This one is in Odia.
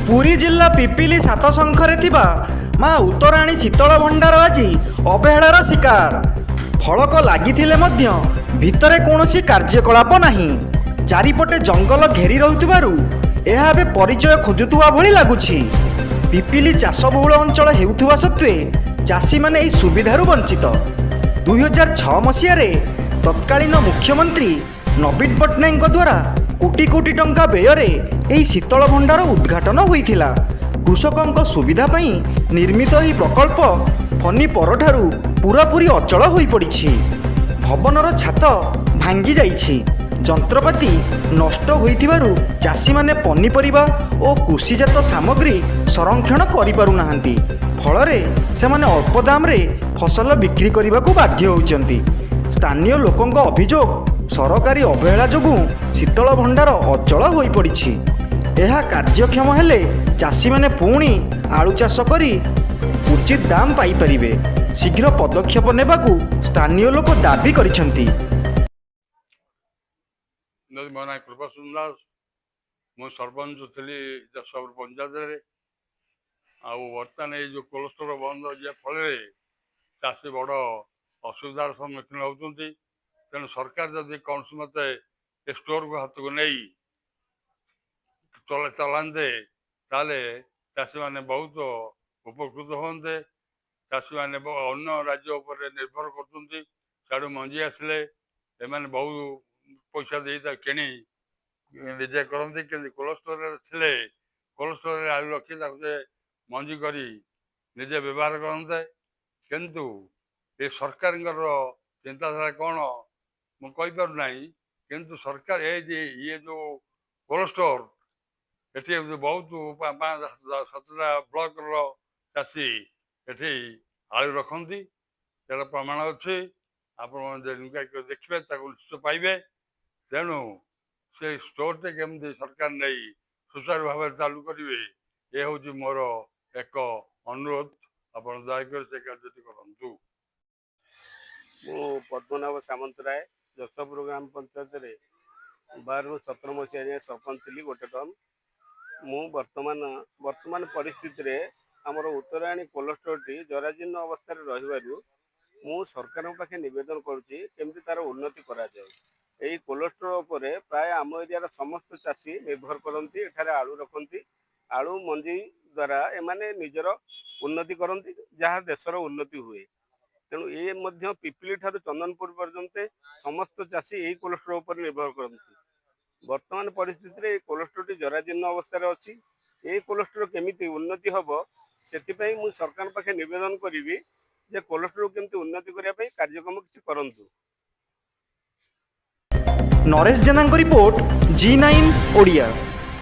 पुरी जिला पिपिली सातशंखरे थिबा माँ उत्तराणी शीतल भंडार आज अवहेलार शिकार। फलक लागिथिले मध्य भितरे कौनसी कार्यकलाप नाही। चारिपटे जंगल घेरी रहुथिबारु एहा बे परिचय खोजुथुवा भଳି लागुछि। पिपिली चाषबहुल अंचल हेउथुवा सत्वे चाषी माने एही सुविधारु वंचित। 2006 मसीहारे तत्कालीन मुख्यमंत्री नवीन पट्टनायक द्वारा कोटी कोटी टंका व्यୟରେ ଏହି ଶୀତଳ ଭଣ୍ଡାର ଉଦ୍ଘାଟନ ହୋଇଥିଲା। କୃଷକଙ୍କ ସୁବିଧା ପାଇଁ ନିର୍ମିତ ଏହି ପ୍ରକଳ୍ପ ଫନି ପରଠାରୁ ପୁରାପୁରି ଅଚଳ ହୋଇପଡ଼ିଛି। ଭବନର ଛାତ ଭାଙ୍ଗି ଯାଇଛି। ଯନ୍ତ୍ରପାତି ନଷ୍ଟ ହୋଇଥିବାରୁ ଚାଷୀମାନେ ପନିପରିବା ଓ କୃଷିଜାତ ସାମଗ୍ରୀ ସଂରକ୍ଷଣ କରିପାରୁନାହାନ୍ତି। ଫଳରେ ସେମାନେ ଅଳ୍ପ ଦାମରେ ଫସଲ ବିକ୍ରି କରିବାକୁ ବାଧ୍ୟ ହେଉଛନ୍ତି। ସ୍ଥାନୀୟ ଲୋକଙ୍କ ଅଭିଯୋଗ ସରକାରୀ ଅବହେଳା ଯୋଗୁଁ ଶୀତଳ ଭଣ୍ଡାର ଅଚଳ ହୋଇପଡ଼ିଛି। ଏହା କାର୍ଯ୍ୟକ୍ଷମ ହେଲେ ଚାଷୀମାନେ ପୁଣି ଆଳୁ ଚାଷ କରି ଉଚିତ ଦାମ ପାଇପାରିବେ। ଶୀଘ୍ର ପଦକ୍ଷେପ ନେବାକୁ ସ୍ଥାନୀୟ ଲୋକ ଦାବି କରିଛନ୍ତି। ମୋ ନାଁ କୃପାସୁନ୍ଦର ଦାସ। ମୁଁ ସରପଞ୍ଚ ଥିଲି ସବୁ ପଞ୍ଚାୟତରେ। ଆଉ ବର୍ତ୍ତମାନ ଏଇ ଯେଉଁ କୋଲ୍ଡ ଷ୍ଟୋର ବନ୍ଦ ଯିବା ଫଳରେ ଚାଷୀ ବଡ଼ ଅସୁବିଧାର ସମ୍ମୁଖୀନ ହେଉଛନ୍ତି। ତେଣୁ ସରକାର ଯଦି କୌଣସି ମତେ ଏ ଷ୍ଟୋରକୁ ହାତକୁ ନେଇ ଚଲାନ୍ତେ ତାହେଲେ ଚାଷୀମାନେ ବହୁତ ଉପକୃତ ହୁଅନ୍ତେ। ଚାଷୀମାନେ ଅନ୍ୟ ରାଜ୍ୟ ଉପରେ ନିର୍ଭର କରୁଛନ୍ତି। ସିଆଡ଼ୁ ମଞ୍ଜି ଆସିଲେ ଏମାନେ ବହୁ ପଇସା ଦେଇ ତାକୁ କିଣି ନିଜେ କରନ୍ତି। କିନ୍ତୁ କୋଲ୍ଡ ଷ୍ଟୋରରେ ଥିଲେ କୋଲ୍ଡ ଷ୍ଟୋରରେ ଆଳୁ ରଖି ତାକୁ ସେ ମଞ୍ଜି କରି ନିଜେ ବ୍ୟବହାର କରନ୍ତେ। କିନ୍ତୁ ଏ ସରକାରଙ୍କର ଚିନ୍ତାଧାରା କ'ଣ ମୁଁ କହିପାରୁନାହିଁ। କିନ୍ତୁ ସରକାର ଇଏ ଯେଉଁ କୋଲ୍ଡ ଷ୍ଟୋର ଏଠି ବହୁତ 5-7ଟା ବ୍ଲକର ଚାଷୀ ଏଠି ଆଳୁ ରଖନ୍ତି। ତା'ର ପ୍ରମାଣ ଅଛି। ଆପଣ ଦେଖିବେ ତାକୁ ନିଶ୍ଚୟ ପାଇବେ। ତେଣୁ ସେ ଷ୍ଟୋରଟେ କେମିତି ସରକାର ନେଇ ସୁଚାରୁ ଭାବରେ ଚାଲୁ କରିବେ, ଏ ହେଉଛି ମୋର ଏକ ଅନୁରୋଧ। ଆପଣ ଦୟାକରି ସେ କାର୍ଯ୍ୟଟି କରନ୍ତୁ। ମୁଁ ପଦ୍ମନାଭ ସାମନ୍ତରାୟ ଯଶପୁର ଗ୍ରାମ ପଞ୍ଚାୟତରେ 12ରୁ 17 ମସିହା ଯାଏଁ ସରପଞ୍ଚ ଥିଲି ଗୋଟେ ଟର୍ମ। ମୁଁ ବର୍ତ୍ତମାନ ପରିସ୍ଥିତିରେ ଆମର ଉତ୍ତରାୟଣୀ କୋଲ୍ଡ ଷ୍ଟୋରଟି ଜରାଜୀର୍ଣ୍ଣ ଅବସ୍ଥାରେ ରହିବାରୁ ମୁଁ ସରକାରଙ୍କ ପାଖେ ନିବେଦନ କରୁଛି କେମିତି ତା'ର ଉନ୍ନତି କରାଯାଏ। ଏହି କୋଲ୍ଡ ଷ୍ଟୋର ଉପରେ ପ୍ରାୟ ଆମ ଏରିଆର ସମସ୍ତ ଚାଷୀ ନିର୍ଭର କରନ୍ତି। ଏଠାରେ ଆଳୁ ରଖନ୍ତି। ଆଳୁ ମଞ୍ଜି ଦ୍ୱାରା ଏମାନେ ନିଜର ଉନ୍ନତି କରନ୍ତି, ଯାହା ଦେଶର ଉନ୍ନତି ହୁଏ। ତେଣୁ ଏ ମଧ୍ୟ ପିପିଲି ଠାରୁ ଚନ୍ଦନପୁର ପର୍ଯ୍ୟନ୍ତ ସମସ୍ତ ଚାଷୀ ଏହି କୋଲ୍ଡ ଷ୍ଟୋର ଉପରେ ନିର୍ଭର କରନ୍ତି। ବର୍ତ୍ତମାନ ପରିସ୍ଥିତିରେ ଏହି କୋଲ୍ଡ ଷ୍ଟୋରଟି ଜରାଜୀର୍ଣ୍ଣ ଅବସ୍ଥାରେ ଅଛି। ଏହି କୋଲ୍ଡ ଷ୍ଟୋର କେମିତି ଉନ୍ନତି ହେବ ସେଥିପାଇଁ ମୁଁ ସରକାରଙ୍କ ପାଖେ ନିବେଦନ କରିବି ଯେ କୋଲ୍ଡ ଷ୍ଟୋର କେମିତି ଉନ୍ନତି କରିବା ପାଇଁ କାର୍ଯ୍ୟକ୍ରମ କିଛି କରନ୍ତୁ। नरेश जेना रिपोर्ट G9 ओडिया।